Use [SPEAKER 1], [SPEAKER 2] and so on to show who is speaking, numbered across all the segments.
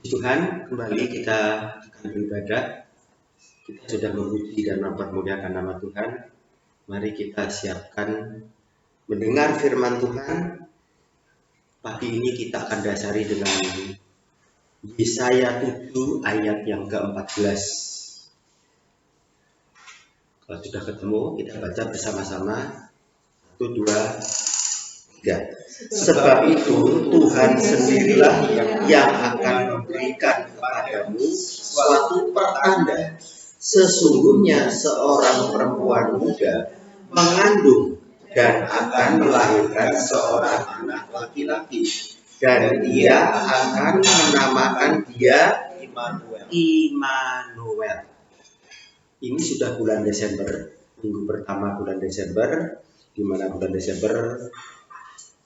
[SPEAKER 1] Tuhan, kembali kita akan beribadah. Kita sudah memuji dan mempermuliakan nama Tuhan. Mari kita siapkan mendengar firman Tuhan. Pagi ini kita akan dasari dengan Yesaya 7 ayat yang ke-14. Kalau sudah ketemu, kita baca bersama-sama. 1, 2, 3. Sebab itu Tuhan sendirilah yang akan memberikan kepadamu suatu pertanda. Sesungguhnya seorang perempuan muda mengandung dan akan melahirkan seorang anak laki-laki. Dan ia akan menamakan dia Immanuel. Ini sudah bulan Desember, minggu pertama bulan Desember, di mana bulan Desember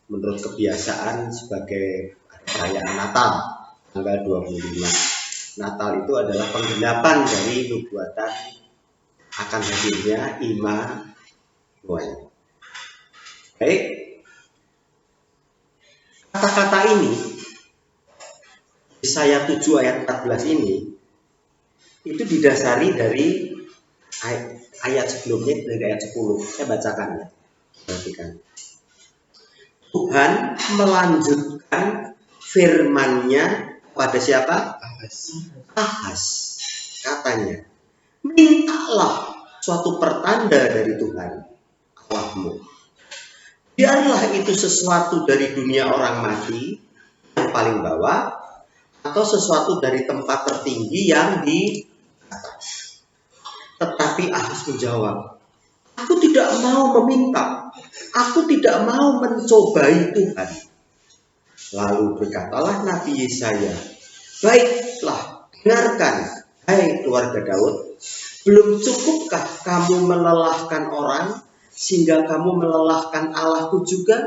[SPEAKER 1] menurut kebiasaan sebagai perayaan Natal, tanggal 25. Natal itu adalah penggenapan dari nubuatan akan hadirnya Immanuel. Baik, kata-kata ini, Yesaya 7 ayat 14 ini, itu didasari dari ayat sebelumnya, dari ayat 10. Saya bacakan ya, perhatikan. Tuhan melanjutkan firman-Nya pada siapa? Ahaz. Katanya, mintalah suatu pertanda dari Tuhan Allahmu. Biarlah itu sesuatu dari dunia orang mati yang paling bawah, atau sesuatu dari tempat tertinggi yang di atas. Tetapi Ahaz menjawab, aku tidak mau meminta, aku tidak mau mencobai Tuhan. Lalu berkatalah Nabi Yesaya, baiklah, dengarkan, hai keluarga Daud, belum cukupkah kamu melelahkan orang, sehingga kamu melelahkan Allahku juga?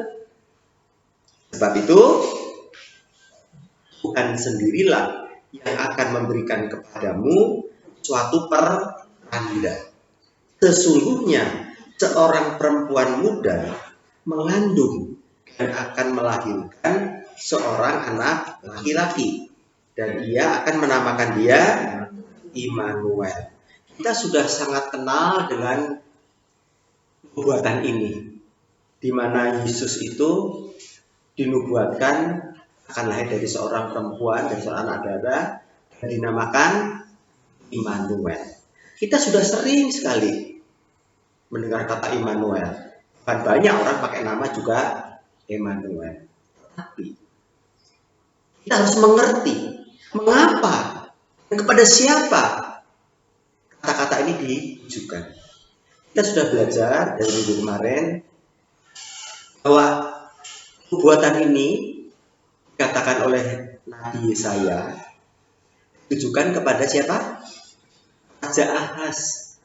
[SPEAKER 1] Sebab itu, Tuhan sendirilah yang akan memberikan kepadamu suatu pertanda. Sesungguhnya seorang perempuan muda mengandung dan akan melahirkan seorang anak laki-laki, dan ia akan menamakan dia Immanuel. Kita sudah sangat kenal dengan nubuatan ini, di mana Yesus itu dinubuatkan akan lahir dari seorang perempuan, dari seorang anak darah, dan dinamakan Immanuel. Kita sudah sering sekali mendengar kata Immanuel. Bahkan banyak orang pakai nama juga Immanuel. Tapi kita harus mengerti mengapa dan kepada siapa kata-kata ini ditujukan. Kita sudah belajar dari minggu kemarin bahwa nubuatan ini dikatakan oleh Nabi Yesaya ditujukan kepada siapa? Raja Ahaz,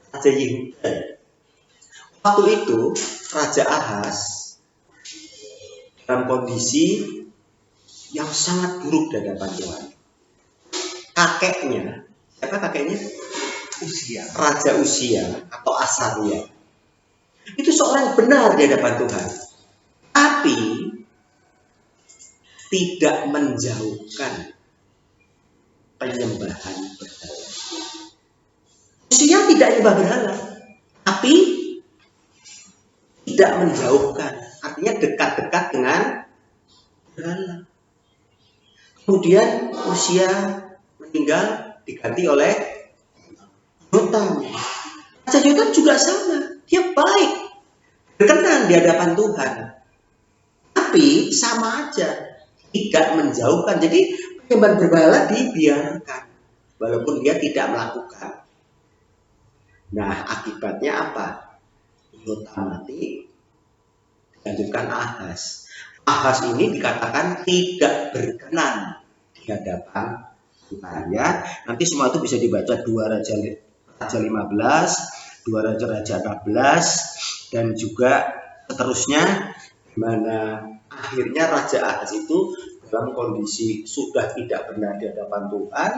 [SPEAKER 1] Raja Yehuda. Waktu itu Raja Ahaz dalam kondisi yang sangat buruk di hadapan Tuhan. Kakeknya, siapa kakeknya? Raja Uzia atau Asaria. Itu seorang benar di hadapan Tuhan, tapi tidak menjauhkan penyembahan berhala. Uzia tidak menyembah berhala, tapi tidak menjauhkan, artinya dekat-dekat dengan berhala. Kemudian Uzia meninggal, diganti oleh Yotam. Raja Yotam juga sama, dia baik, berkenan di hadapan Tuhan, tapi sama aja, tidak menjauhkan. Jadi penyembahan berhala dibiarkan, walaupun dia tidak melakukan. Nah, akibatnya apa? Yotam mati, dilanjutkan Ahaz. Ahaz ini dikatakan tidak berkenan di hadapan Tuhan, ya. Nanti semua itu bisa dibaca 2 Raja 15, 2 Raja 16, dan juga seterusnya, di mana akhirnya Raja Ahaz itu dalam kondisi sudah tidak benar di hadapan Tuhan,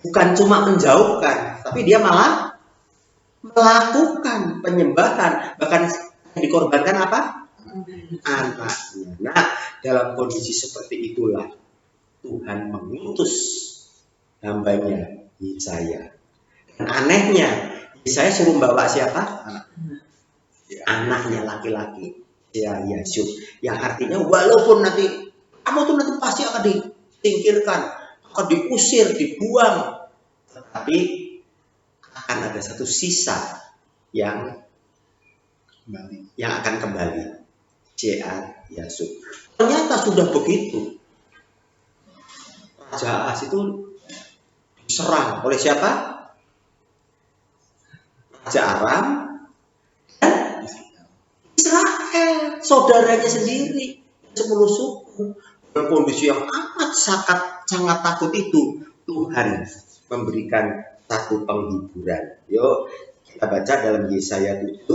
[SPEAKER 1] bukan cuma menjauhkan, tapi dia malah melakukan penyembahan, bahkan dikorbankan apa? Anaknya. Nah, dalam kondisi seperti itulah Tuhan mengutus hambanya Yesaya. Dan anehnya, Yesaya suruh bawa siapa? Anaknya laki-laki, ya Yasub. Yang artinya walaupun nanti kamu tuh nanti pasti akan disingkirkan, akan diusir, dibuang, tetapi akan ada satu sisa yang akan kembali. J.A. Yasub. Ternyata sudah begitu. Raja Ahas itu diserang oleh siapa? Raja Aram dan Israel, saudaranya sendiri, 10 suku. Dalam kondisi yang amat sangat takut itu, Tuhan memberikan satu penghiburan. Yuk kita baca dalam Yesaya 7.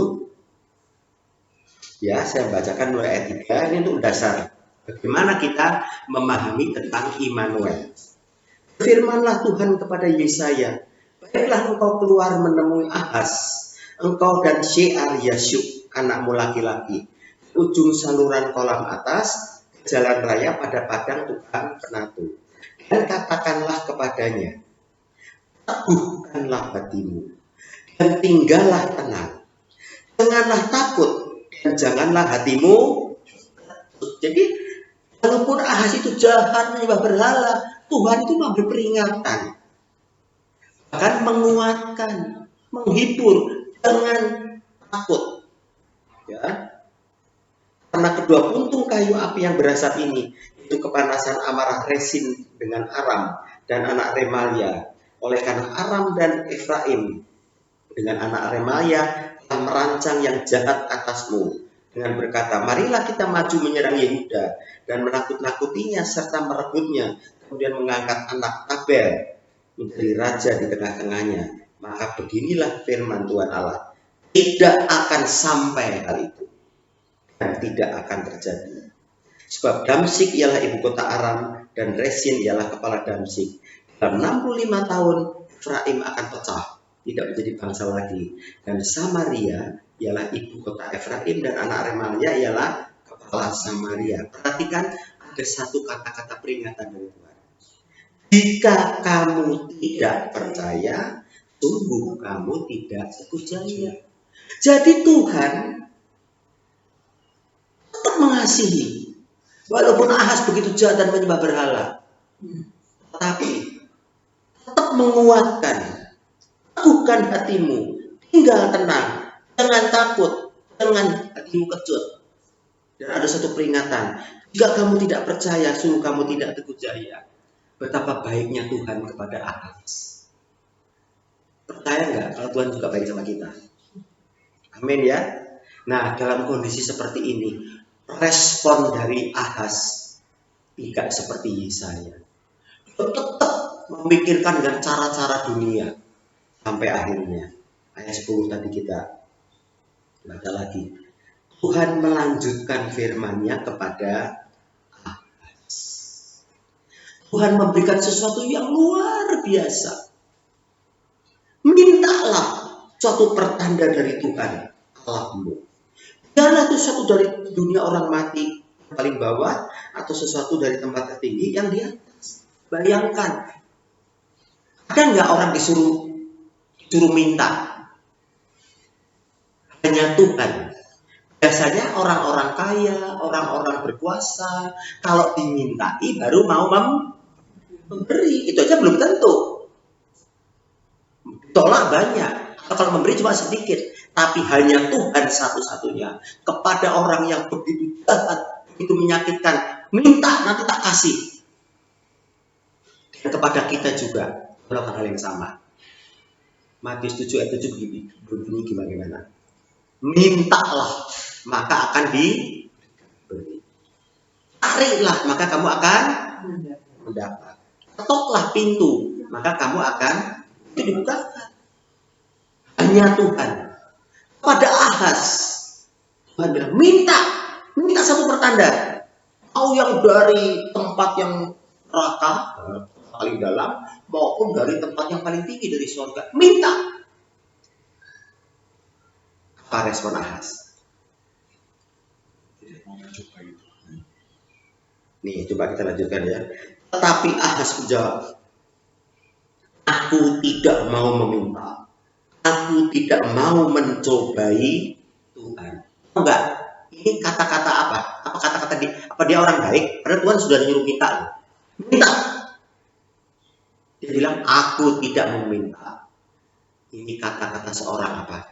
[SPEAKER 1] Ya, saya bacakan mulai ayat 3. Ini untuk dasar bagaimana kita memahami tentang Immanuel. Firmanlah Tuhan kepada Yesaya, baiklah engkau keluar menemui Ahaz, engkau dan Shear Yashub, anakmu laki-laki, ujung saluran kolam atas, jalan raya pada padang tukang penatu. Dan katakanlah kepadanya, teguhkanlah hatimu, dan tinggallah tenang. Janganlah takut, dan janganlah hatimu. Jadi, walaupun Ahaz itu jahat menyembah berhala, Tuhan itu memberi peringatan, bahkan menguatkan, menghibur, jangan takut. Ya, karena kedua puntung kayu api yang berasap ini, itu kepanasan amarah Resin dengan Aram dan anak Remalia. Oleh karena Aram dan Efraim dengan anak Remalia telah merancang yang jahat atasmu, dengan berkata, marilah kita maju menyerang Yehuda dan menakut-nakutinya serta merebutnya, kemudian mengangkat anak Tabel menjadi raja di tengah-tengahnya. Maka beginilah firman Tuhan Allah, tidak akan sampai hal itu dan tidak akan terjadi. Sebab Damsyik ialah ibu kota Aram dan Resin ialah kepala Damsyik. Dalam 65 tahun Efraim akan pecah, tidak menjadi bangsa lagi, dan Samaria ialah ibu kota Efraim dan anak Remalia ialah kepala Samaria. Perhatikan, ada satu kata-kata peringatan dari Tuhan. Jika kamu tidak percaya, sungguh kamu tidak sekujaya. Jadi Tuhan tetap mengasihi, walaupun Ahaz begitu jahat dan menyembah berhala, tetapi tetap menguatkan. Teguhkan hatimu, tinggal tenang, jangan takut, jangan hatimu kecut. Dan ada satu peringatan, jika kamu tidak percaya, sungguh kamu tidak teguh jaya. Betapa baiknya Tuhan kepada Ahaz. Percaya nggak kalau Tuhan juga baik sama kita? Amin ya. Nah, dalam kondisi seperti ini, respon dari Ahaz tidak seperti Yesaya. Tetap memikirkan dengan cara-cara dunia. Sampai akhirnya, ayat 10 tadi kita baca lagi. Tuhan melanjutkan firman-Nya kepada Ahaz. Tuhan memberikan sesuatu yang luar biasa. Mintalah suatu pertanda dari Tuhan Allahmu. Biarlah itu sesuatu dari dunia orang mati yang paling bawah, atau sesuatu dari tempat tertinggi yang di atas. Bayangkan, ada nggak orang disuruh minta? Hanya Tuhan. Biasanya orang-orang kaya, orang-orang berkuasa, kalau dimintai baru mau memberi. Itu aja belum tentu. Tolak banyak. Atau kalau memberi cuma sedikit. Tapi hanya Tuhan satu-satunya. Kepada orang yang begitu jahat, begitu menyakitkan, minta nanti tak kasih. Dan kepada kita juga melakukan hal yang sama. Matius 7 ayat 7 berbunyi gimana? Mintalah, maka akan diberi. Carilah, maka kamu akan mendapat. Ketoklah pintu, maka kamu akan dibukakan. Hanya Tuhan. Pada Ahaz, Tuhan bilang, minta satu pertanda. Mau yang dari tempat yang neraka, paling dalam, maupun dari tempat yang paling tinggi dari surga. Minta. Apa respon Ahaz? Nih, coba kita lanjutkan ya. Tetapi Ahaz menjawab, Aku tidak mau meminta. Aku tidak mau mencobai Tuhan. Enggak. Ini kata-kata apa? Apa kata-kata dia? Apa dia orang baik? Karena Tuhan sudah nyuruh kita. Minta. Dia bilang, aku tidak meminta. Ini kata-kata seorang apa?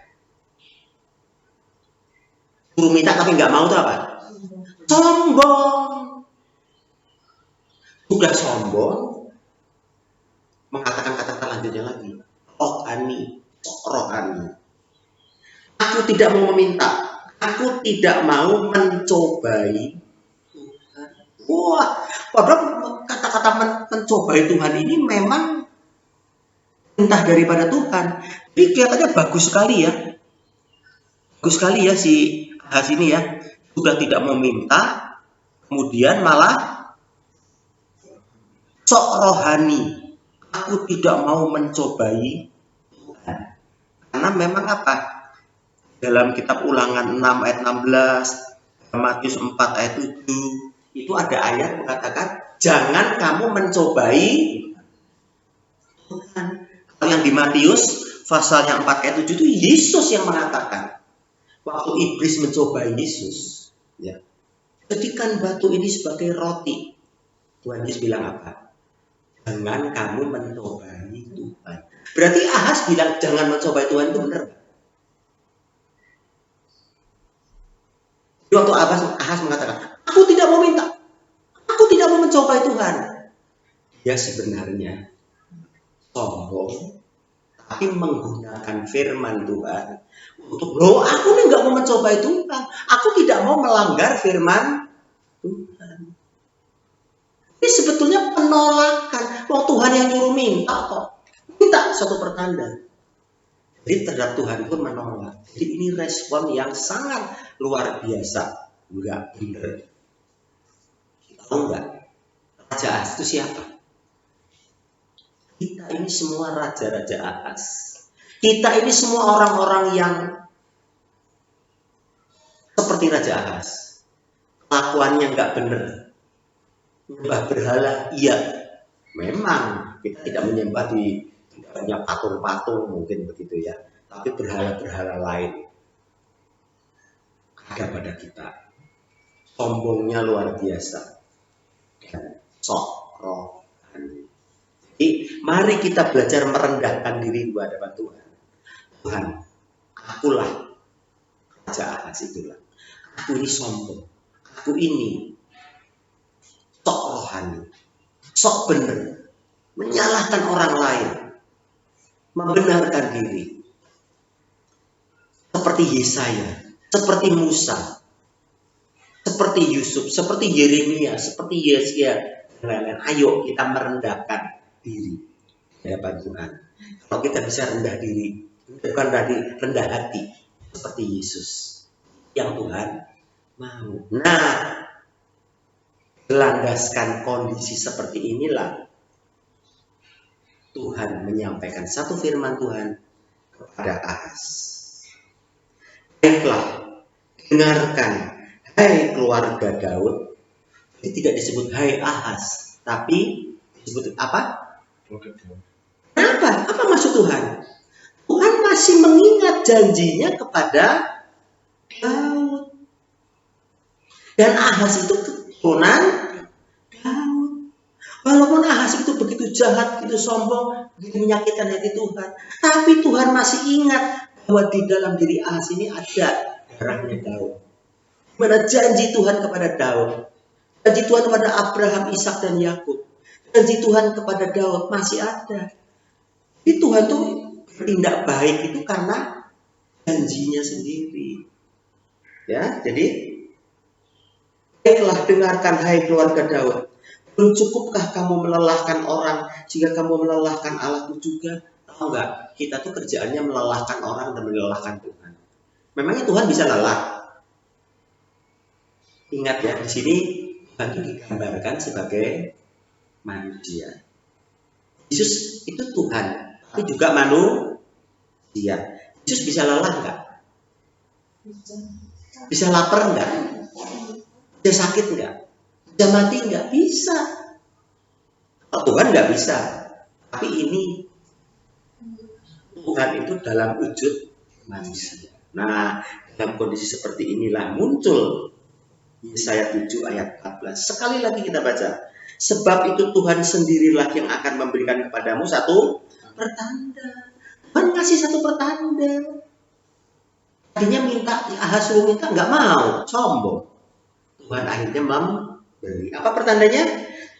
[SPEAKER 1] Suruh minta tapi nggak mau itu apa? Sombong. Sudah sombong, mengatakan kata-kata lanjutnya lagi. Rohani. Aku tidak mau meminta. Aku tidak mau mencobai Tuhan. Wah, padahal kata-kata mencobai Tuhan ini memang perintah daripada Tuhan. Jadi kelihatannya bagus sekali ya. Bagus sekali ya si Ahaz ini ya. Sudah tidak meminta, kemudian malah sok rohani. Aku tidak mau mencobai Tuhan. Karena memang apa? Dalam kitab Ulangan 6 ayat 16, Matius 4 ayat 7, itu ada ayat mengatakan, jangan kamu mencobai Tuhan. Kalau yang di Matius pasalnya 4 ayat 7 itu Yesus yang mengatakan. Waktu iblis mencobai Yesus, ya, jadikan batu ini sebagai roti. Tuhan Yesus bilang apa? Jangan kamu mencobai Tuhan. Berarti Ahaz bilang jangan mencobai Tuhan itu benar. Waktu Ahaz mengatakan, aku tidak mau minta, aku tidak mau mencobai Tuhan. Dia sebenarnya sombong, tapi menggunakan firman Tuhan untuk, aku nih nggak mau mencobai Tuhan, aku tidak mau melanggar firman Tuhan. Ini sebetulnya penolakan. Wah, Tuhan yang nyuruh minta kok, minta suatu pertanda. Jadi terhadap Tuhan pun menolak. Jadi ini respon yang sangat luar biasa. Enggak benar. Tahu enggak? Raja Ahaz itu siapa? Kita ini semua raja-raja Ahaz. Kita ini semua orang-orang yang seperti Raja Ahaz. Kelakuannya enggak benar. Menyembah berhala, iya. Memang kita tidak menyembah di banyak patung-patung mungkin begitu ya. Tapi berhala-berhala lain ada pada kita. Sombongnya luar biasa. Dan sok rohani. Jadi mari kita belajar merendahkan diri di hadapan Tuhan. Tuhan, akulah Raja Ahaz itulah. Aku ini sombong. Aku ini sok rohani. Sok benar. Menyalahkan orang lain. Membenarkan diri. Seperti Yesaya. Seperti Musa. Seperti Yusuf. Seperti Yeremia. Seperti Yesaya. Ayo kita merendahkan diri di hadapan Tuhan. Kalau kita bisa rendah diri, bukan rendah hati seperti Yesus yang Tuhan mau. Nah, landaskan kondisi seperti inilah Tuhan menyampaikan satu firman Tuhan kepada Ahaz. Baiklah, dengarkan, hai keluarga Daud. Ini tidak disebut hai Ahaz, tapi disebut apa? Kenapa? Apa maksud Tuhan? Tuhan masih mengingat janjinya kepada Daud. Dan Ahaz itu keturunan Daud. Walaupun Ahaz itu begitu jahat, begitu sombong, begitu menyakitkan hati Tuhan, tapi Tuhan masih ingat bahwa di dalam diri Ahaz ini ada darahnya Daud. Mana janji Tuhan kepada Daud, janji Tuhan kepada Abraham, Ishak dan Yakub, janji Tuhan kepada Daud masih ada. Jadi Tuhan tuh bertindak baik itu karena janjinya sendiri. Ya, jadi baiklah dengarkan hai keluarga Daud. Belum cukupkah kamu melelahkan orang jika kamu melelahkan Allahmu juga? Tahu nggak? Kita tuh kerjaannya melelahkan orang dan melelahkan Tuhan. Memangnya Tuhan bisa lelah? Ingat ya, di sini Tuhan itu digambarkan sebagai manusia. Yesus itu Tuhan, tapi juga manusia. Yesus bisa lelah nggak? Bisa lapar nggak? Bisa sakit nggak? Bisa mati nggak? Bisa. Oh, Tuhan nggak bisa. Tapi ini Tuhan itu dalam wujud manusia. Nah, dalam kondisi seperti inilah muncul Yesaya 7 ayat 14. Sekali lagi kita baca. Sebab itu Tuhan sendirilah yang akan memberikan kepadamu satu pertanda. Tuhan ngasih satu pertanda. Tadinya minta, Ahaz suruh minta, nggak mau, sombong. Tuhan akhirnya memberi. Apa pertandanya?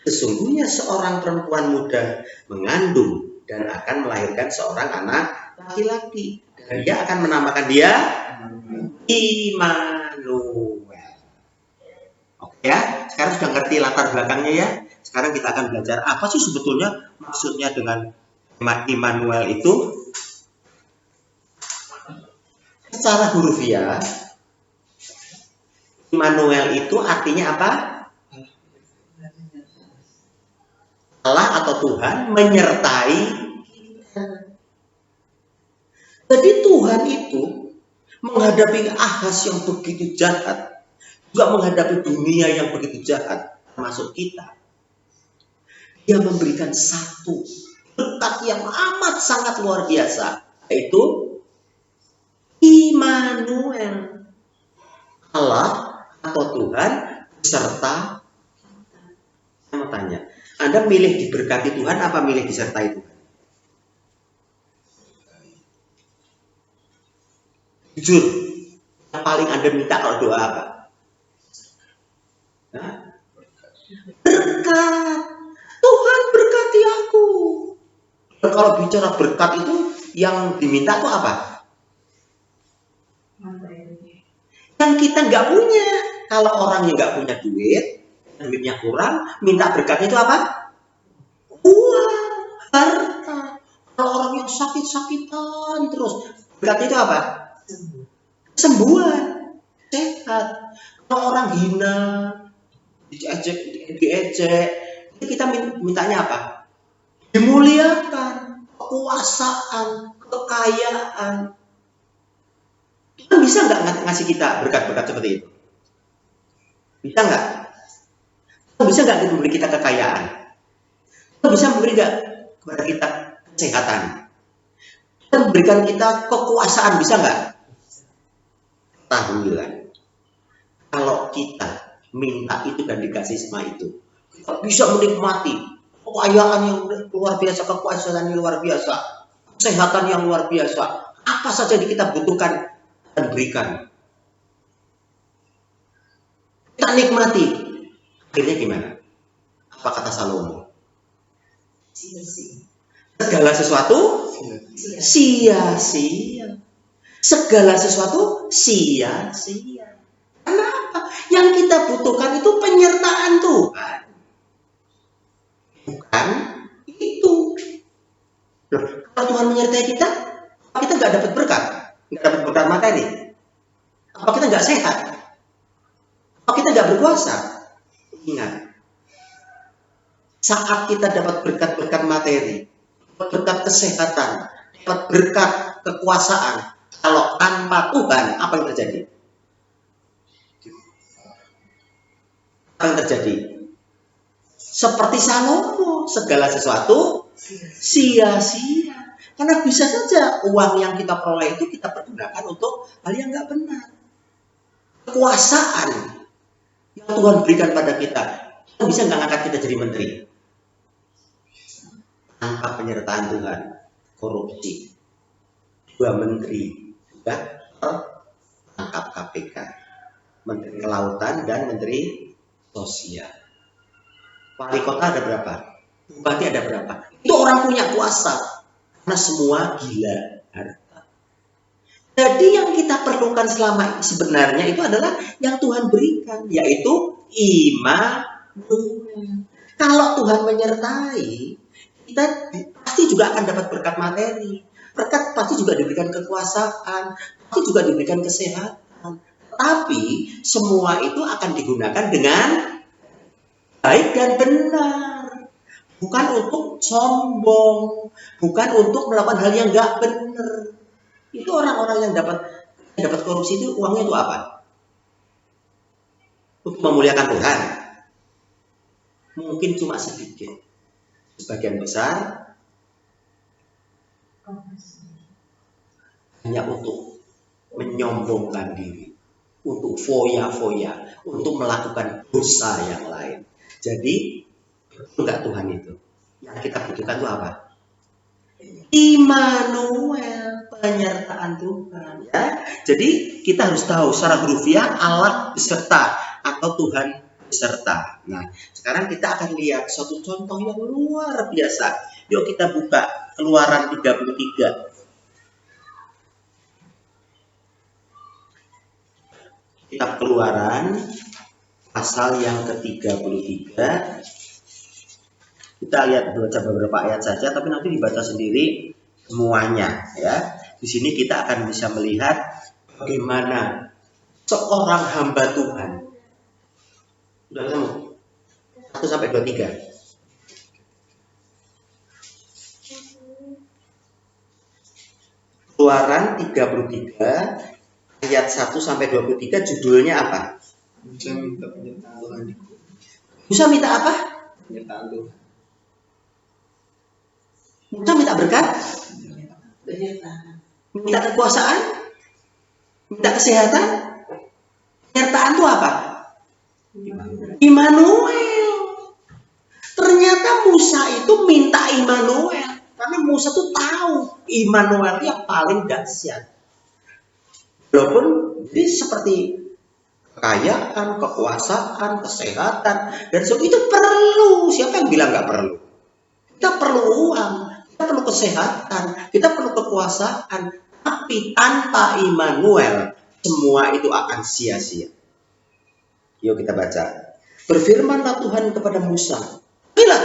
[SPEAKER 1] Sesungguhnya seorang perempuan muda mengandung dan akan melahirkan seorang anak laki-laki. Dan dia akan menamakan dia Immanuel. Oke ya, sekarang sudah ngerti latar belakangnya ya. Sekarang kita akan belajar apa sih sebetulnya maksudnya dengan Immanuel itu. Secara hurufiah, Immanuel itu artinya apa? Allah atau Tuhan menyertai kita. Jadi Tuhan itu menghadapi Ahaz yang begitu jahat, juga menghadapi dunia yang begitu jahat, termasuk kita. Dia memberikan satu berkat yang amat sangat luar biasa, yaitu Immanuel. Allah atau Tuhan beserta kita. Saya mau tanya, Anda milih diberkati Tuhan apa milih disertai Tuhan? Jujur, yang paling Anda minta kalau doa apa? Berkat. Tuhan berkati aku. Kalau bicara berkat itu yang diminta itu apa? Yang kita nggak punya. Kalau orang yang nggak punya duit, duitnya kurang, minta berkatnya itu apa? Uang, harta. Kalau orang yang sakit-sakitan terus, berkatnya itu apa? Kesembuhan, sehat. Kalau orang hina, diejek, kita mintanya apa? Dimuliakan, kekuasaan, kekayaan. Tuhan bisa nggak ngasih kita berkat-berkat seperti itu? Bisa nggak? Tuhan bisa nggak memberi kita kekayaan? Tuhan bisa memberi nggak kepada kita kesehatan? Tuhan memberikan kita kekuasaan, bisa nggak? Ketahuilah, kalau kita minta itu dan dikasih sama itu, kita bisa menikmati kekayaan yang luar biasa, kekuasaan yang luar biasa, kesehatan yang luar biasa, apa saja yang kita butuhkan dan berikan. Kita nikmati. Akhirnya gimana? Apa kata Salomo? Segala sesuatu sia-sia. Segala sesuatu sia-sia. Kenapa? Yang kita butuhkan itu penyertaan Tuhan. Bukan itu. Loh, kalau Tuhan menyertai kita nggak dapat berkat. Nggak dapat berkat materi. Apa kita nggak sehat? Apa kita nggak berkuasa? Ingat, saat kita dapat berkat-berkat materi, berkat kesehatan, dapat berkat kekuasaan, kalau tanpa Tuhan, apa yang terjadi? Apa yang terjadi? Seperti Salomo, segala sesuatu sia-sia. Karena bisa saja uang yang kita peroleh itu kita pergunakan untuk hal yang nggak benar. Kekuasaan yang Tuhan berikan pada kita, Tuhan bisa nggak ngangkat kita jadi menteri? Tanpa penyertaan Tuhan, korupsi. 2 menteri sudah tertangkap KPK. Menteri Kelautan dan Menteri Sosial. Wali kota ada berapa? Bupati ada berapa? Itu orang punya kuasa. Karena semua gila harta. Jadi yang kita perlukan selama ini sebenarnya itu adalah yang Tuhan berikan, yaitu Immanuel. Kalau Tuhan menyertai, kita pasti juga akan dapat berkat materi. Berkat pasti juga diberikan kekuasaan, pasti juga diberikan kesehatan. Tapi semua itu akan digunakan dengan baik dan benar. Bukan untuk sombong, bukan untuk melakukan hal yang nggak benar. Itu orang-orang yang dapat korupsi itu uangnya itu apa? Untuk memuliakan Tuhan. Mungkin cuma sedikit. Sebagian besar hanya untuk menyombongkan diri, untuk foya-foya, untuk melakukan dosa yang lain. Jadi, enggak Tuhan itu. Yang kita butuhkan itu apa? Immanuel, penyertaan Tuhan. Ya. Jadi kita harus tahu secara hurufiah Allah beserta atau Tuhan beserta. Nah, sekarang kita akan lihat suatu contoh yang luar biasa. Yuk kita buka Keluaran 33. Kitab Keluaran pasal yang ke-33. Kita lihat baca beberapa ayat saja, tapi nanti dibaca sendiri semuanya, ya. Di sini kita akan bisa melihat bagaimana seorang hamba Tuhan. Sudah ketemu? 1 sampai 23. Keluaran 33 ayat 1 sampai 23 judulnya apa? Musa minta apa? Penyertaan Tuhan. Musa minta berkat? Minta kekuasaan? Minta kesehatan? Penyertaan itu apa? Immanuel. Ternyata Musa itu minta Immanuel. Karena Musa tuh tahu Immanuel yang paling dahsyat. Walaupun ini seperti kekayaan, kekuasaan, kesehatan, dan sebagainya itu perlu. Siapa yang bilang nggak perlu? Kita perlu uang, kita perlu kesehatan, kita perlu kekuasaan. Tapi tanpa Immanuel, semua itu akan sia-sia. Yuk kita baca. Berfirmanlah Tuhan kepada Musa, "Pergilah,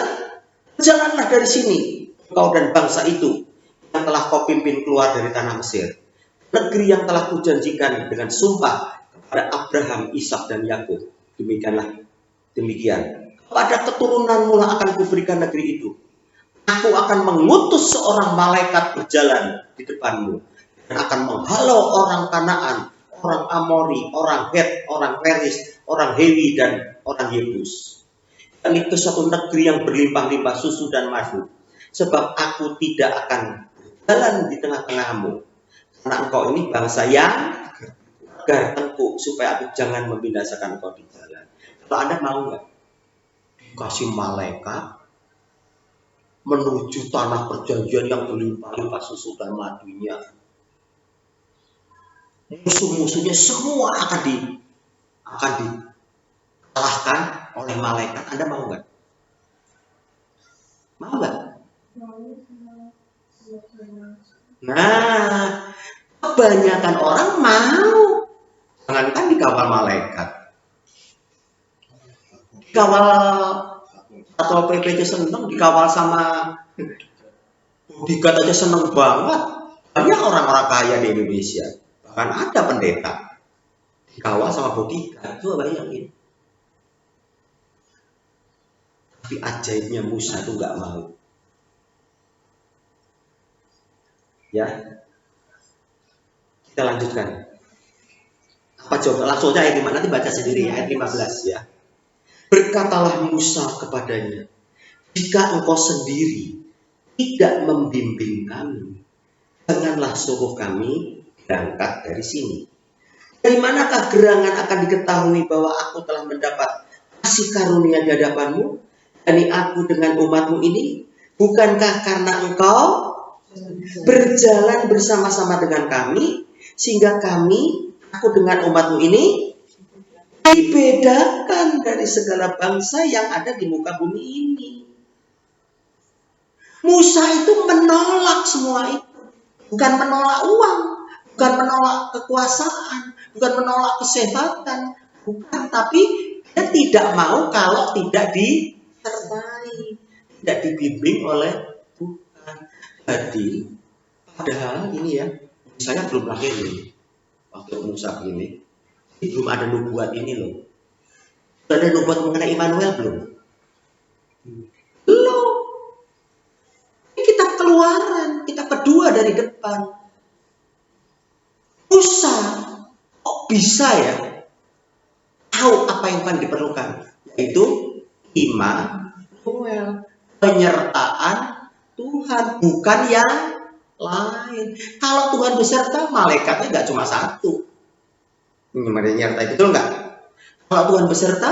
[SPEAKER 1] berjalanlah dari sini, kau dan bangsa itu yang telah kau pimpin keluar dari tanah Mesir, negeri yang telah kujanjikan dengan sumpah kepada Abraham, Ishak dan Yakub. Demikian. Kepada keturunanmu lah akan kuberikan negeri itu. Aku akan mengutus seorang malaikat berjalan di depanmu dan akan menghalau orang Kanaan, orang Amori, orang Het, orang Peris, orang Hewi dan orang Yebus. Dan itu suatu negeri yang berlimpah-limpah susu dan madu. Sebab aku tidak akan berjalan di tengah-tengahmu. Karena engkau ini bangsa yang gartengku, supaya aku jangan membinasakan engkau di jalan." Kalau Anda mau nggak dikasih malaikat menuju tanah perjanjian yang berlimpah-limpah susu dan madunya, musuh-musuhnya semua akan dikalahkan oleh malaikat. Anda mau nggak? Mau nggak? Nah, kebanyakan orang mau. Jangankan dikawal malaikat, dikawal Satpol PP aja seneng, dikawal sama bodyguard aja seneng banget. Banyak orang-orang kaya di Indonesia, bahkan ada pendeta dikawal sama bodyguard. Coba bayangin. Tapi ajaibnya Musa itu nggak mau. Ya, kita lanjutkan. Apa coba langsung aja ayat 5, nanti baca sendiri ayat 15 ya. Berkatalah Musa kepadanya, "Jika engkau sendiri tidak membimbing kami, janganlah suruh kami berangkat dari sini. Dari manakah gerangan akan diketahui bahwa aku telah mendapat kasih karunia di hadapanmu, yakni aku dengan umatmu ini? Bukankah karena engkau berjalan bersama-sama dengan kami, sehingga aku dengan umatmu ini dibedakan dari segala bangsa yang ada di muka bumi ini." Musa itu menolak semua itu. Bukan menolak uang, bukan menolak kekuasaan, bukan menolak kesehatan, bukan. Tapi dia tidak mau kalau tidak disertai, tidak dibimbing oleh Tuhan. Jadi, padahal ini ya, saya belum lahir nih waktu Musa begini. Belum ada nubuat ini loh. Sudah ada nubuat mengenai Immanuel belum? Belum. Ini kitab Keluaran, kitab kedua dari depan. Musa kok bisa ya tahu apa yang paling diperlukan, yaitu Immanuel, penyertaan Tuhan, bukan yang lain. Kalau Tuhan beserta, malaikatnya nggak cuma satu. Ini menyertai, betul nggak? Kalau Tuhan beserta,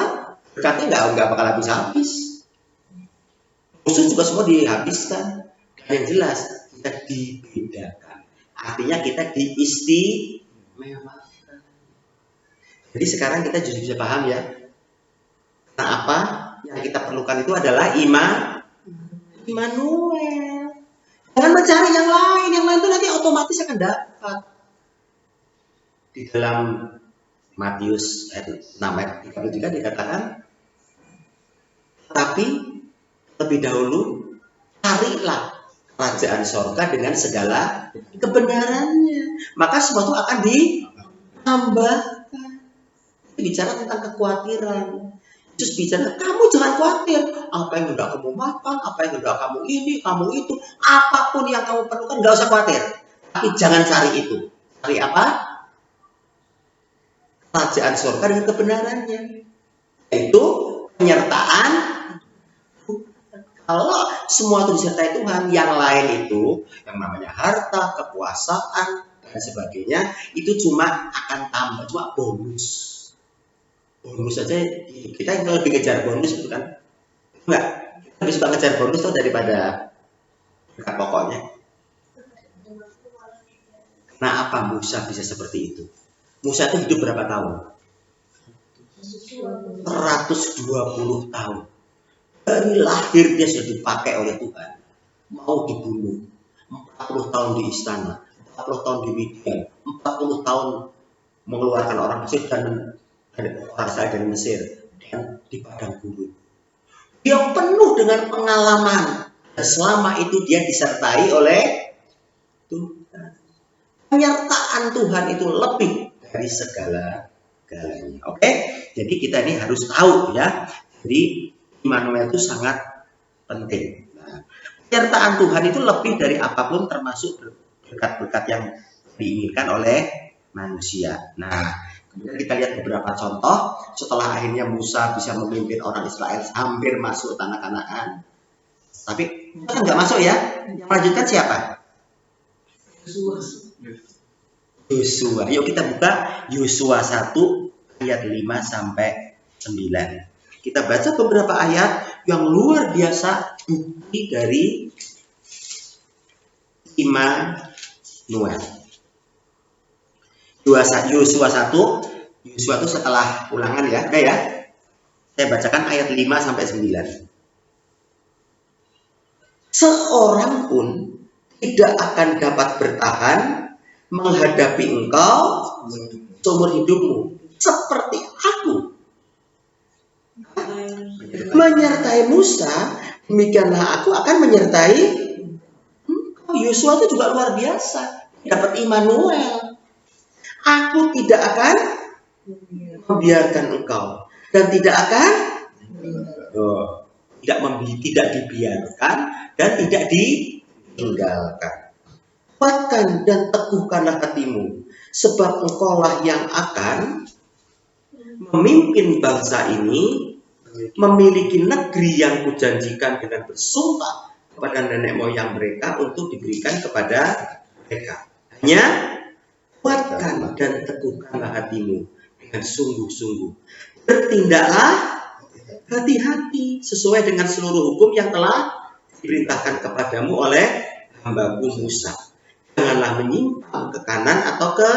[SPEAKER 1] berkatnya nggak bakal habis-habis. Musuh juga semua dihabiskan. Dan yang jelas, kita dibedakan. Artinya kita diistimewakan. Jadi sekarang kita justru bisa paham ya. Nah, apa yang kita perlukan itu adalah Immanuel. Jangan mencari yang lain itu nanti otomatis akan dapat. Di dalam Matius 6 ayat 33 dikatakan, tapi lebih dahulu carilah kerajaan sorga dengan segala kebenarannya, maka semua itu akan ditambahkan. Bicara tentang kekhawatiran. Yesus bicara, kamu jangan khawatir. Apa yang hendak kamu makan, apa yang hendak kamu ini, kamu itu, apapun yang kamu perlukan, nggak usah khawatir. Tapi jangan cari itu. Cari apa? Kerajaan surga dengan kebenarannya. Yaitu penyertaan. Kalau semua itu disertai Tuhan, yang lain itu, yang namanya harta, kekuasaan, dan sebagainya, itu cuma akan tambah, cuma bonus. Bonus saja, kita yang lebih kejar bonus itu kan. Enggak, kita lebih suka ngejar bonus tuh daripada berkat pokoknya. Nah, apa Musa bisa seperti itu? Musa itu hidup berapa tahun? 120 tahun. Dari lahir dia sudah dipakai oleh Tuhan. Mau dibunuh. 40 tahun di istana. 40 tahun di Midian. 40 tahun mengeluarkan orang Mesir dan orang Israel dari Mesir. Dan di padang gurun. Dia penuh dengan pengalaman. Dan selama itu dia disertai oleh Tuhan. Penyertaan Tuhan itu lebih dari segala-galanya. Oke? Jadi kita ini harus tahu ya. Jadi Immanuel itu sangat penting. Nah, penyertaan Tuhan itu lebih dari apapun, termasuk berkat-berkat yang diinginkan oleh manusia. Nah, kemudian kita lihat beberapa contoh. Setelah akhirnya Musa bisa memimpin orang Israel hampir masuk tanah Kanaan. Tapi Musa nggak masuk ya. Yang melanjutkan siapa? Yosua. Yuk kita buka Yosua 1 ayat 5 sampai 9. Kita baca beberapa ayat yang luar biasa bukti dari Immanuel. Yosua 1, Yosua itu setelah ulangan ya, oke ya. Saya bacakan ayat 5 sampai 9. Seorang pun tidak akan dapat bertahan menghadapi engkau seumur hidupmu, seperti aku menyertai Musa, demikianlah aku akan menyertai engkau. Yosua itu juga luar biasa, dapat Immanuel. Aku tidak akan membiarkan engkau dan tidak akan tidak dibiarkan dan tidak ditinggalkan. Kuatkan dan teguhkanlah hatimu, sebab engkaulah yang akan memimpin bangsa ini memiliki negeri yang kujanjikan dengan bersumpah kepada nenek moyang mereka untuk diberikan kepada mereka. Hanya kuatkan dan teguhkanlah hatimu dengan sungguh-sungguh. Bertindaklah hati-hati sesuai dengan seluruh hukum yang telah diperintahkan kepadamu oleh hambaku Musa. Janganlah menyimpang ke kanan atau ke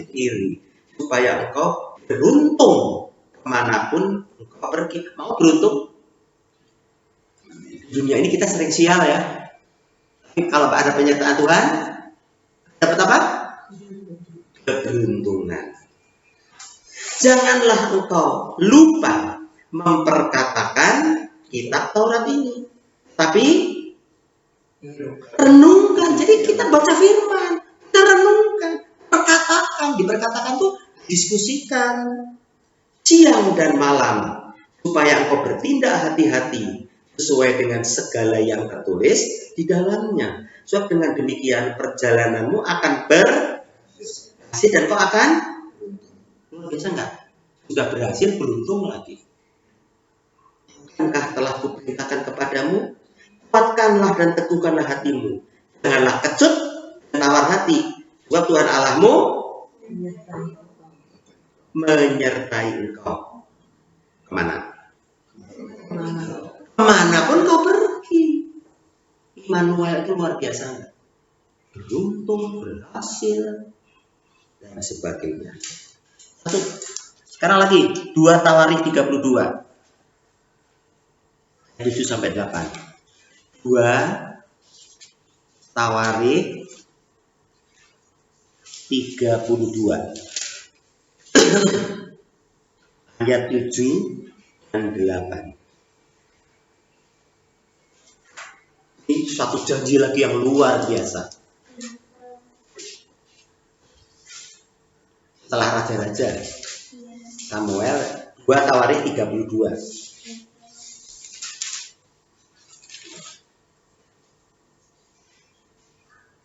[SPEAKER 1] kiri, supaya engkau beruntung kemanapun engkau pergi. Mau beruntung? Dunia ini kita sering sial ya. Tapi kalau ada penyertaan Tuhan, dapat apa? Keberuntungan. Janganlah engkau lupa memperkatakan kitab Taurat ini, tapi renungkan. Jadi kita baca firman, kita renungkan, diperkatakan tuh diskusikan siang dan malam, supaya engkau bertindak hati-hati sesuai dengan segala yang tertulis di dalamnya. Sebab dengan demikian perjalananmu akan berhasil dan kau akan luar biasa enggak? Sudah berhasil, beruntung lagi. Bukankah telah kuperintahkan kepadamu? Kuatkanlah dan teguhkanlah hatimu. Janganlah kecut tawar hati. Sebab Tuhan Allahmu menyertai engkau. Kemana? Kemanapun kau pergi. Immanuel itu luar biasa. Beruntung, berhasil, dan sebagainya. Sekarang lagi 2 Tawarikh 32 7 sampai 8. 2 Tawarikh 32 ayat 7 dan 8. Ini satu janji lagi yang luar biasa. Setelah raja-raja, Samuel, 2 Tawarikh 32.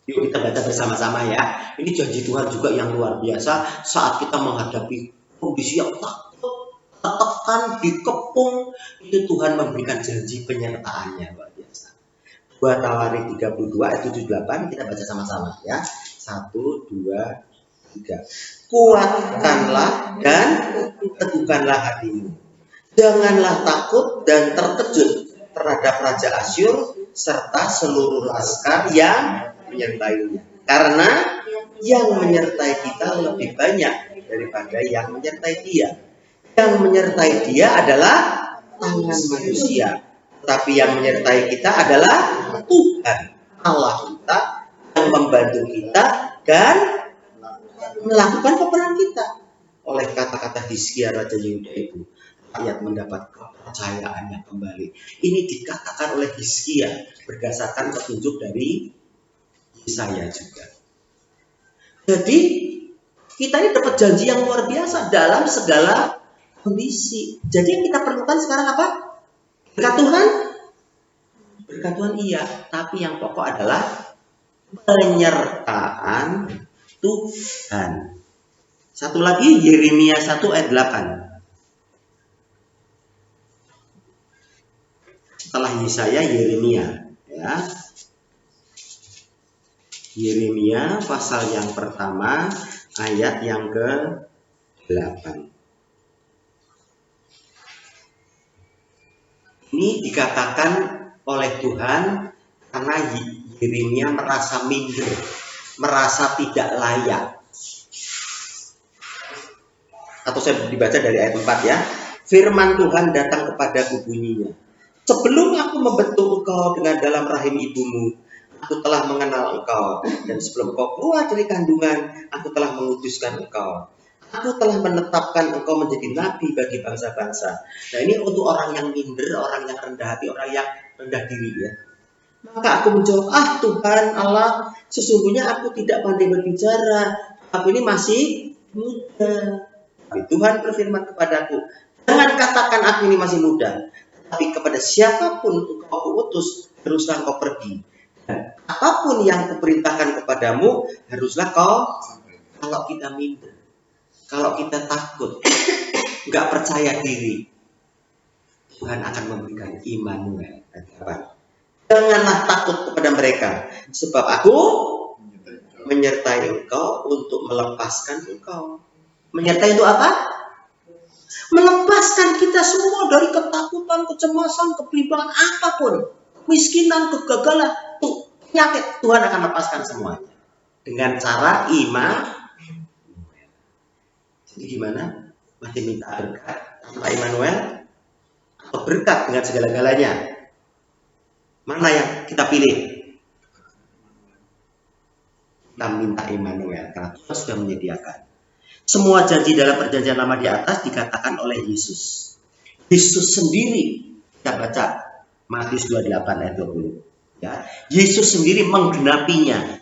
[SPEAKER 1] Yuk kita baca bersama-sama ya. Ini janji Tuhan juga yang luar biasa saat kita menghadapi kondisi yang takut, tertekan, dikepung. Itu Tuhan memberikan janji penyertaannya luar biasa. 2 Tawarikh 32 ayat 7-8 kita baca sama-sama ya. 1, 2, 3. Kuatkanlah dan teguhkanlah hatimu. Janganlah takut dan terkejut terhadap Raja Asyur serta seluruh laskar yang menyertainya. Karena yang menyertai kita lebih banyak daripada yang menyertai dia. Yang menyertai dia adalah tangan manusia. Tapi yang menyertai kita adalah Tuhan Allah kita yang membantu kita dan melakukan peperangan kita. Oleh kata-kata Hizkia Raja Yehuda itu, rakyat mendapat kepercayaannya kembali. Ini dikatakan oleh Hizkia berdasarkan petunjuk dari Yesaya juga. Jadi kita ini dapat janji yang luar biasa dalam segala kondisi. Jadi yang kita perlukan sekarang apa? Berkat Tuhan? Berkat Tuhan iya, tapi yang pokok adalah penyertaan Tuhan. Satu lagi Yeremia 1 ayat 8. Setelah Yesaya, Yeremia ya. Yeremia pasal yang pertama ayat yang ke-8. Ini dikatakan oleh Tuhan karena Yeremia merasa minder, merasa tidak layak. Atau saya dibaca dari ayat 4 ya. Firman Tuhan datang kepadaku bunyinya. Sebelum aku membentuk engkau dengan dalam rahim ibumu, aku telah mengenal engkau. Dan sebelum kau keluar dari kandungan, aku telah mengutuskan engkau. Aku telah menetapkan engkau menjadi nabi bagi bangsa-bangsa. Nah ini untuk orang yang minder, orang yang rendah hati, orang yang rendah diri ya. Maka aku menjawab, Tuhan Allah, sesungguhnya aku tidak pandai berbicara. Aku ini masih muda. Tapi Tuhan berfirman kepadaku, jangan katakan aku ini masih muda. Tapi kepada siapapun engkau utus, teruslah engkau pergi. Dan apapun yang kuperintahkan kepadamu, haruslah kau. Kalau kita minder, kalau kita takut, nggak percaya diri, Tuhan akan memberikan Immanuel. Janganlah takut kepada mereka, sebab aku menyertai engkau untuk melepaskan engkau. Menyertai itu apa? Melepaskan kita semua dari ketakutan, kecemasan, kebimbangan apapun, kemiskinan, kegagalan, penyakit. Tuhan akan lepaskan semuanya dengan cara iman. Jadi gimana? Masih minta berkat tanpa Immanuel atau berkat dengan segala-galanya? Mana yang kita pilih? Kita minta Immanuel karena Tuhan sudah menyediakan. Semua janji dalam perjanjian lama di atas dikatakan oleh Yesus. Yesus sendiri, kita baca Matius 28 ayat 20. Ya, Yesus sendiri menggenapinya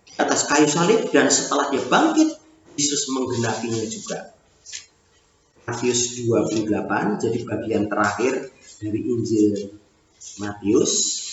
[SPEAKER 1] di atas kayu salib dan setelah dia bangkit, Yesus menggenapinya juga. Matius 28, jadi bagian terakhir dari Injil Matius.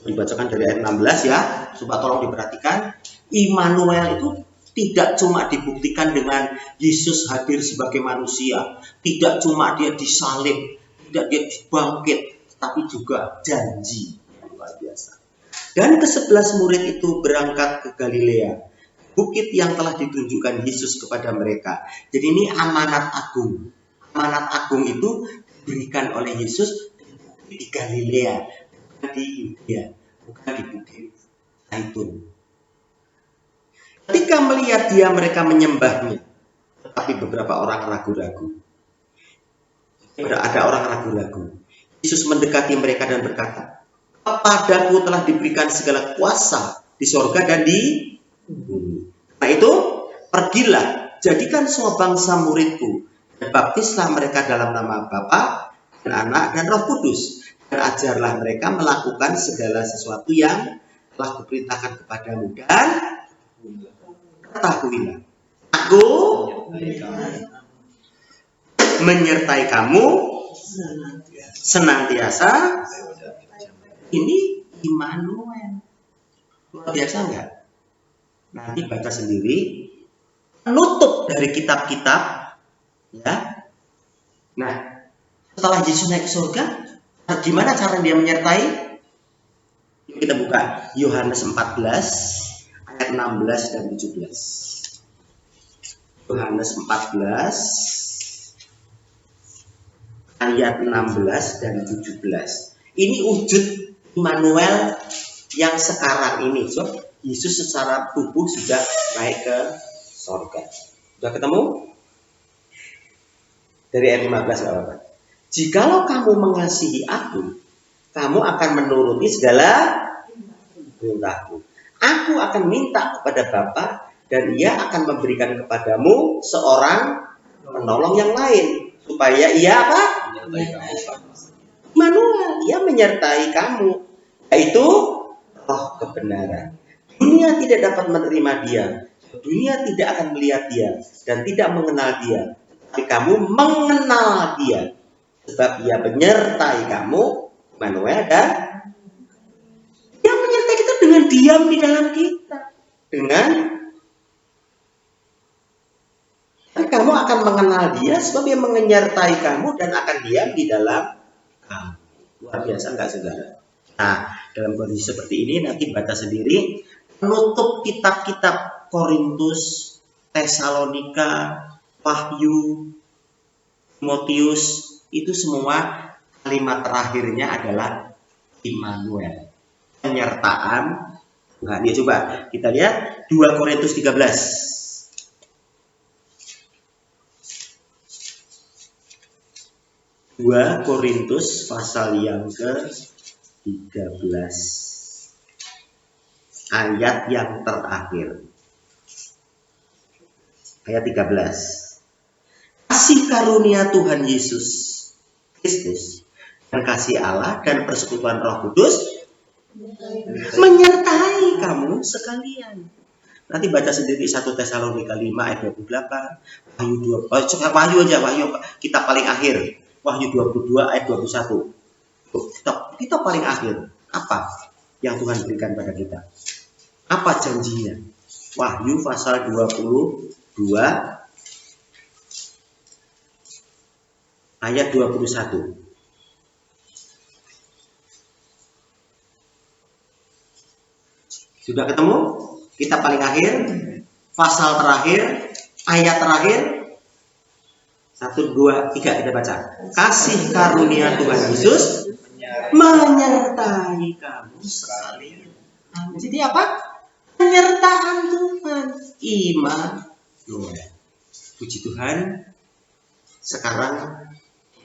[SPEAKER 1] Dibacakan dari ayat 16 ya, supaya tolong diperhatikan. Immanuel itu tidak cuma dibuktikan dengan Yesus hadir sebagai manusia, tidak cuma dia disalib, tidak dia dibangkit, tapi juga janji yang luar biasa. Dan ke-11 murid itu berangkat ke Galilea, bukit yang telah ditunjukkan Yesus kepada mereka. Jadi ini amanat agung. Amanat agung itu diberikan oleh Yesus di Galilea, bukan di Yudea, bukan di Bukit Zaitun. Ketika melihat dia, mereka menyembahnya. Tetapi beberapa orang ragu-ragu. Ada orang ragu-ragu. Yesus mendekati mereka dan berkata, "Kepadaku telah diberikan segala kuasa di sorga dan di bumi. Nah itu, pergilah, jadikan semua bangsa muridku, dan baptislah mereka dalam nama Bapa dan Anak dan Roh Kudus, dan ajarlah mereka melakukan segala sesuatu yang telah kuperintahkan kepadamu, dan ketahuilah, aku menyertai kamu senantiasa." Ini Immanuel. Luar biasa enggak? Nanti baca sendiri. Penutup dari kitab-kitab, ya. Nah, setelah Yesus naik ke surga, gimana cara dia menyertai? Kita buka Yohanes 14 ayat 16 dan 17. Yohanes 14 ayat 16 dan 17. Ini wujud Immanuel yang sekarang ini. So, Yesus secara tubuh sudah naik ke sorga. Sudah ketemu? Dari ayat 15 gak apa-apa. "Jikalau kamu mengasihi aku, kamu akan menuruti segala perintahku. Aku akan minta kepada Bapa, dan ia akan memberikan kepadamu seorang penolong yang lain, supaya ia apa? Immanuel, ia menyertai kamu, yaitu Roh kebenaran. Dunia tidak dapat menerima dia, dunia tidak akan melihat dia dan tidak mengenal dia, tapi kamu mengenal dia, sebab ia menyertai kamu, Immanuel, dan dia menyertai kita dengan diam di dalam kita. Dan kamu akan mengenal dia, sebab ia menyertai kamu dan akan diam di dalam kamu. Luar biasa enggak, saudara? Nah, dalam kondisi seperti ini nanti baca sendiri. Penutup kitab-kitab Korintus, Tesalonika, Wahyu, Timotius, itu semua kalimat terakhirnya adalah Immanuel, penyertaan Tuhan. Ya, coba kita lihat 2 Korintus 13. 2 Korintus pasal yang ke-13 ayat yang terakhir. Ayat 13. "Kasih karunia Tuhan Yesus Kristus dan kasih Allah dan persekutuan Roh Kudus menyertai kamu sekalian." Nanti baca sendiri 1 Tesalonika 5 ayat 28, Wahyu 2, Wahyu aja, Wahyu kita paling akhir. Wahyu 22 ayat 21. Kita paling akhir. Apa yang Tuhan berikan pada kita? Apa janjinya? Wahyu pasal 22 ayat 21. Sudah ketemu? Kita paling akhir, pasal terakhir, ayat terakhir. 1, 2, 3 kita baca. "Kasih karunia Tuhan Yesus menyertai kamu sekalian." Jadi apa? Penyertaan Tuhan. Immanuel. Puji Tuhan. Sekarang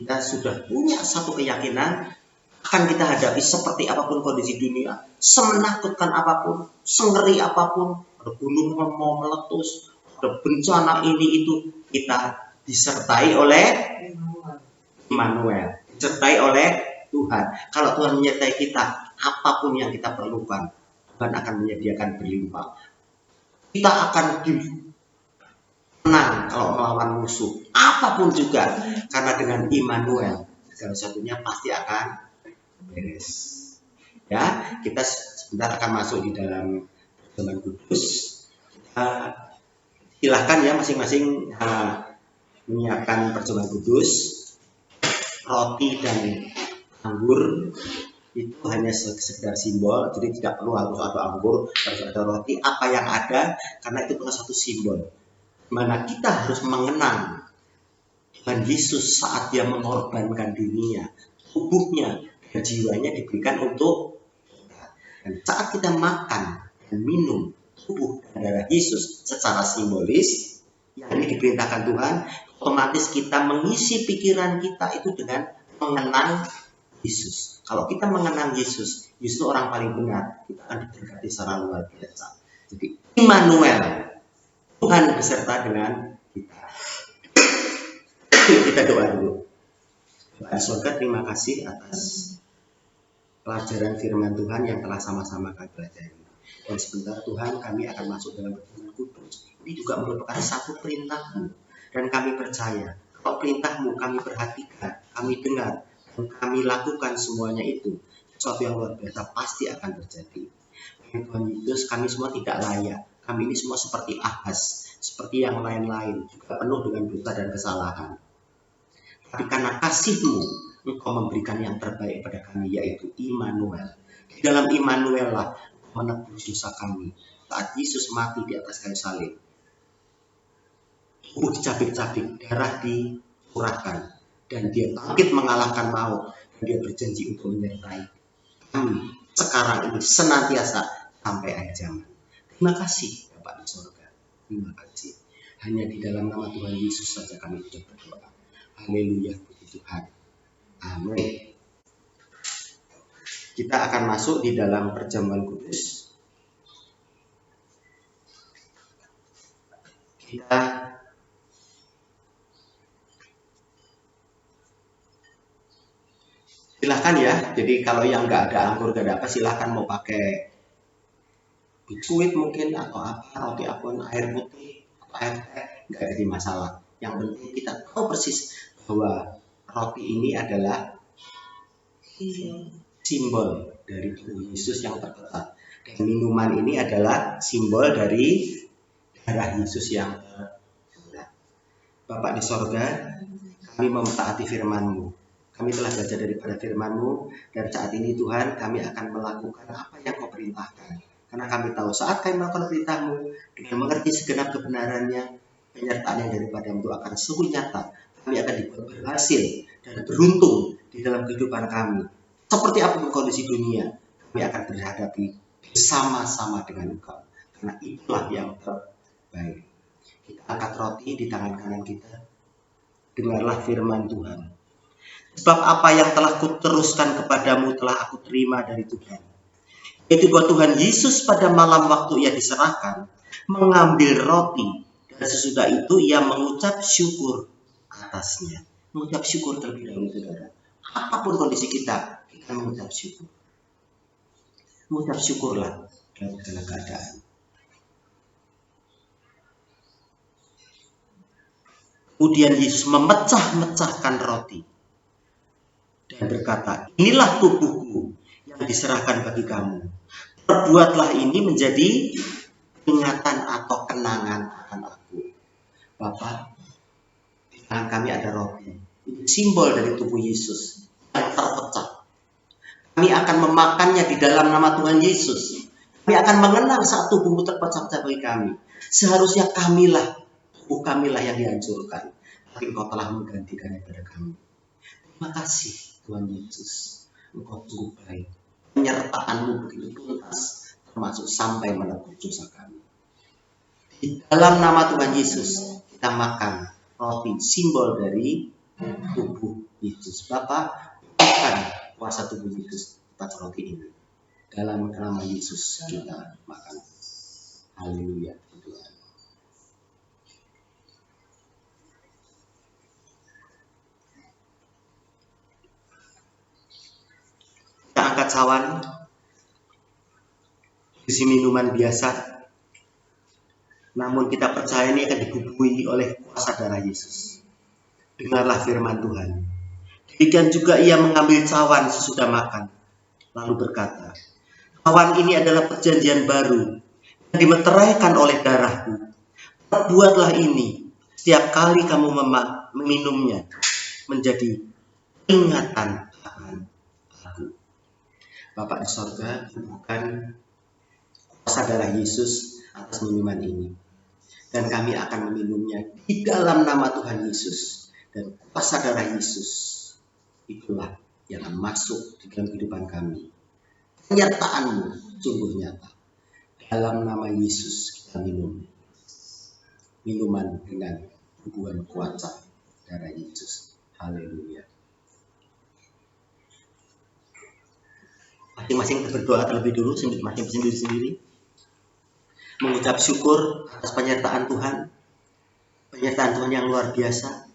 [SPEAKER 1] kita sudah punya satu keyakinan akan kita hadapi seperti apapun kondisi dunia, semenakutkan apapun, sengeri apapun, ada gunung mau meletus, ada bencana ini itu, kita disertai oleh Immanuel, disertai oleh Tuhan. Kalau Tuhan menyertai kita, apapun yang kita perlukan, Tuhan akan menyediakan berlimpah. Kita akan menang kalau melawan musuh, apapun juga, karena dengan Immanuel segala sesuatunya pasti akan beres. Ya, kita sebentar akan masuk di dalam perjamuan kudus. Silahkan ya masing-masing menyiapkan perjamuan kudus, roti dan anggur itu hanya sekedar simbol, jadi tidak perlu harus ada anggur, harus ada roti, apa yang ada, karena itu adalah satu simbol. Mana kita harus mengenang Tuhan Yesus saat dia mengorbankan dirinya, tubuhnya dan jiwanya diberikan untuk kita. Dan saat kita makan dan minum tubuh dan darah Yesus secara simbolis, yang ini diperintahkan Tuhan, otomatis kita mengisi pikiran kita itu dengan mengenang Yesus. Kalau kita mengenang Yesus, justru orang paling benar, kita akan diberkati secara luar biasa. Jadi Immanuel, Tuhan beserta dengan kita. Kita doa dulu. Bapak Surga, terima kasih atas pelajaran firman Tuhan yang telah sama-sama kami pelajari. Dan sebentar Tuhan, kami akan masuk dalam pertemuan kudus. Ini juga merupakan satu perintah-Mu. Dan kami percaya, kalau perintah-Mu kami perhatikan, kami dengar, dan kami lakukan semuanya itu, sesuatu yang luar biasa pasti akan terjadi. Tuhan Yesus, kami semua tidak layak. Kami ini semua seperti Ahaz, seperti yang lain-lain, juga penuh dengan dosa dan kesalahan. Tapi karena kasih-Mu, Engkau memberikan yang terbaik pada kami, yaitu Immanuel. Di dalam Immanuel lah Engkau menebus dosa kami. Saat Yesus mati di atas kayu salib, tubuh dicabik-cabik, darah dicurahkan, dan dia bangkit mengalahkan maut, dan dia berjanji untuk menyertai kami sekarang ini senantiasa sampai akhir zaman. Terima kasih Bapak di surga. Terima kasih. Hanya di dalam nama Tuhan Yesus saja kami ucap berdoa. Haleluya, puji Tuhan. Amin. Kita akan masuk di dalam perjamuan kudus. Kita silahkan ya. Jadi kalau yang nggak ada anggur, nggak ada apa, silahkan mau pakai biskuit mungkin atau apa, roti apapun, air putih, air teh, nggak jadi masalah. Yang penting kita tahu persis bahwa roti ini adalah simbol dari tubuh Yesus yang terketat. Dan minuman ini adalah simbol dari darah Yesus yang tercurah. Bapak di sorga, kami mentaati firman-Mu. Kami telah belajar daripada firman-Mu, dan saat ini Tuhan kami akan melakukan apa yang Kau perintahkan. Karena kami tahu saat kami melakukan perintah-Mu, dengan mengerti segenap kebenarannya, penyertaan yang daripada-Mu itu akan sungguh nyata. Kami akan dibuat berhasil dan beruntung di dalam kehidupan kami. Seperti apapun kondisi dunia, kami akan berhadapi bersama-sama dengan Engkau. Karena itulah yang terbaik. Kita angkat roti di tangan kanan kita. Dengarlah firman Tuhan. Sebab apa yang telah kuteruskan kepadamu telah aku terima dari Tuhan. Yaitu bahwa Tuhan Yesus pada malam waktu ia diserahkan, mengambil roti. Dan sesudah itu ia mengucap syukur atasnya. Mengucap syukur terlebih dahulu, saudara. Apapun kondisi kita, kita mengucap syukur. Mengucap syukurlah dalam segala keadaan. Kemudian Yesus memecah-mecahkan roti dan berkata, inilah tubuhku yang diserahkan bagi kamu. Perbuatlah ini menjadi ingatan atau kenangan akan aku. Bapak, di tangan kami ada roti. Ini simbol dari tubuh Yesus yang terpecah. Kami akan memakannya di dalam nama Tuhan Yesus. Kami akan mengenang saat tubuhmu terpecah-pecah bagi kami. Seharusnya kamilah, tubuh kamilah yang dihancurkan. Tapi Engkau telah menggantikannya pada kami. Terima kasih Tuhan Yesus. Engkau sungguh baik. Penyertaan-Mu begitu tuntas, termasuk sampai menebus dosa kami. Di dalam nama Tuhan Yesus, kita makan roti, simbol dari tubuh Yesus. Bapak, bukan kuasa tubuh Yesus atas roti ini. Dalam nama Yesus kita makan. Haleluya, Tuhan. Kita angkat cawan, isi minuman biasa, namun kita percaya ini akan dibubuhi oleh kuasa darah Yesus. Dengarlah firman Tuhan. Demikian juga ia mengambil cawan sesudah makan, lalu berkata, cawan ini adalah perjanjian baru yang dimeteraikan oleh darahku. Perbuatlah ini setiap kali kamu meminumnya menjadi ingatan akan Bapa di sorga, bukan kuasa darah Yesus atas minuman ini. Dan kami akan meminumnya di dalam nama Tuhan Yesus. Dan kuasa darah Yesus itulah yang akan masuk di dalam kehidupan kami. Penyertaan-Mu sungguh nyata. Dalam nama Yesus kita minum minuman dengan hubungan kuasa darah Yesus. Haleluya. Masing-masing berdoa terlebih dulu, masing-masing sendiri. Mengucap syukur atas penyertaan Tuhan. Penyertaan Tuhan yang luar biasa.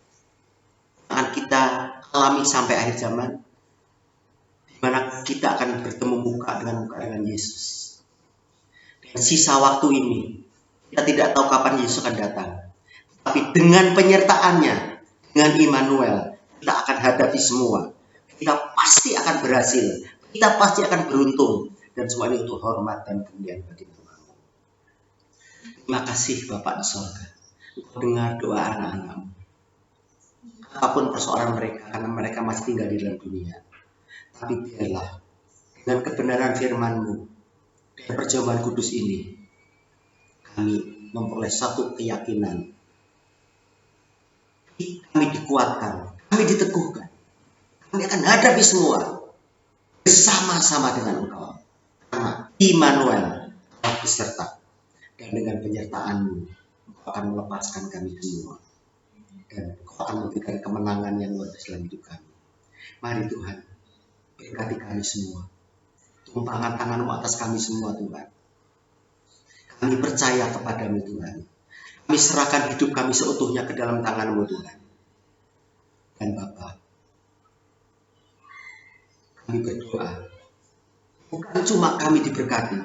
[SPEAKER 1] Akan kita alami sampai akhir zaman. Di mana kita akan bertemu muka dengan Yesus. Dan sisa waktu ini, kita tidak tahu kapan Yesus akan datang. Tapi dengan penyertaannya, dengan Immanuel, kita akan hadapi semua. Kita pasti akan berhasil. Kita pasti akan beruntung. Dan semua ini untuk hormat dan kemuliaan bagi Tuhan. Terima kasih Bapak di sorga. Engkau dengar doa anak-anak-Mu. Apapun persoalan mereka, karena mereka masih tinggal di dalam dunia. Tapi biarlah, dengan kebenaran firman-Mu, dan perjamuan kudus ini, kami memperoleh satu keyakinan. Kami dikuatkan, kami diteguhkan. Kami akan hadapi semua bersama-sama dengan Engkau. Karena Immanuel telah beserta. Dan dengan penyertaan-Mu, Engkau akan melepaskan kami semua. Dan Engkau akan memberikan kemenangan yang luar biasa dalam hidup kami. Mari Tuhan, berkati kami semua. Tumpahkan tangan-Mu atas kami semua Tuhan. Kami percaya kepada-Mu Tuhan. Kami serahkan hidup kami seutuhnya ke dalam tangan-Mu Tuhan. Dan Bapa, kami berdoa. Bukan cuma kami diberkati,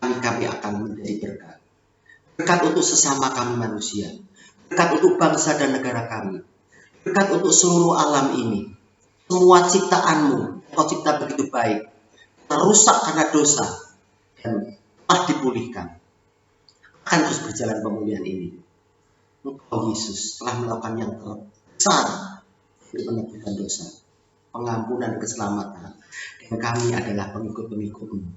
[SPEAKER 1] kami akan menjadi berkat. Berkat untuk sesama kami manusia. Berkat untuk bangsa dan negara kami. Berkat untuk seluruh alam ini. Semua ciptaan-Mu, Engkau cipta begitu baik. Rusak karena dosa. Dan telah dipulihkan. Akan terus berjalan pemulihan ini. Engkau Yesus telah melakukan yang terbesar untuk menebuskan dosa. Pengampunan dan keselamatan. Dan kami adalah pengikut-pengikut-Mu.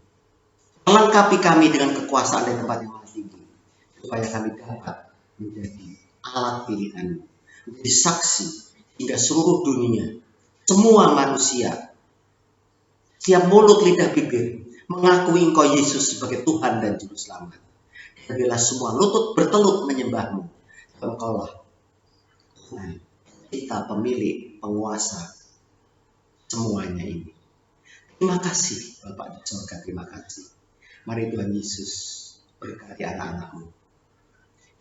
[SPEAKER 1] Melengkapi kami dengan kekuasaan dan tempat yang tinggi. Supaya kami dapat menjadi alat pilihan, menjadi saksi hingga seluruh dunia, semua manusia, setiap mulut, lidah, bibir mengakui Engkau Yesus sebagai Tuhan dan Juru Selamat. Dan bila semua lutut bertelut menyembah-Mu, Engkaulah Tuhan, kita pemilik, penguasa semuanya ini. Terima kasih Bapak di surga, terima kasih. Mari Tuhan Yesus berkati anak-anak-Mu.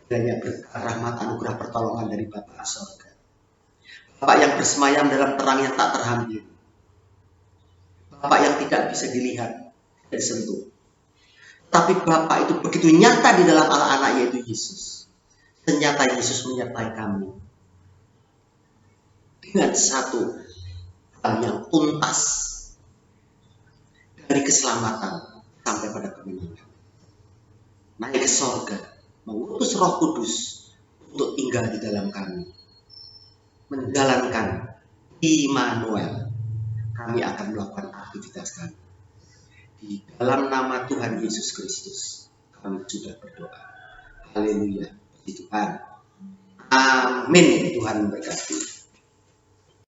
[SPEAKER 1] Kiranya berkat rahmat anugerah pertolongan dari Bapa surga. Bapak yang bersemayam dalam terang yang tak terhampiri. Bapak yang tidak bisa dilihat dan disentuh. Tapi Bapak itu begitu nyata di dalam anak-anak yaitu Yesus. Ternyata Yesus menyertai kami. Dengan satu hal yang tuntas. Dari keselamatan sampai pada kemenangan. Naik ke sorga. Mengutus Roh Kudus untuk tinggal di dalam kami. Menjalankan Immanuel. Kami akan melakukan aktivitas kami. Di dalam nama Tuhan Yesus Kristus. Kami sudah berdoa. Haleluya. Puji Tuhan. Amin. Tuhan memberkati.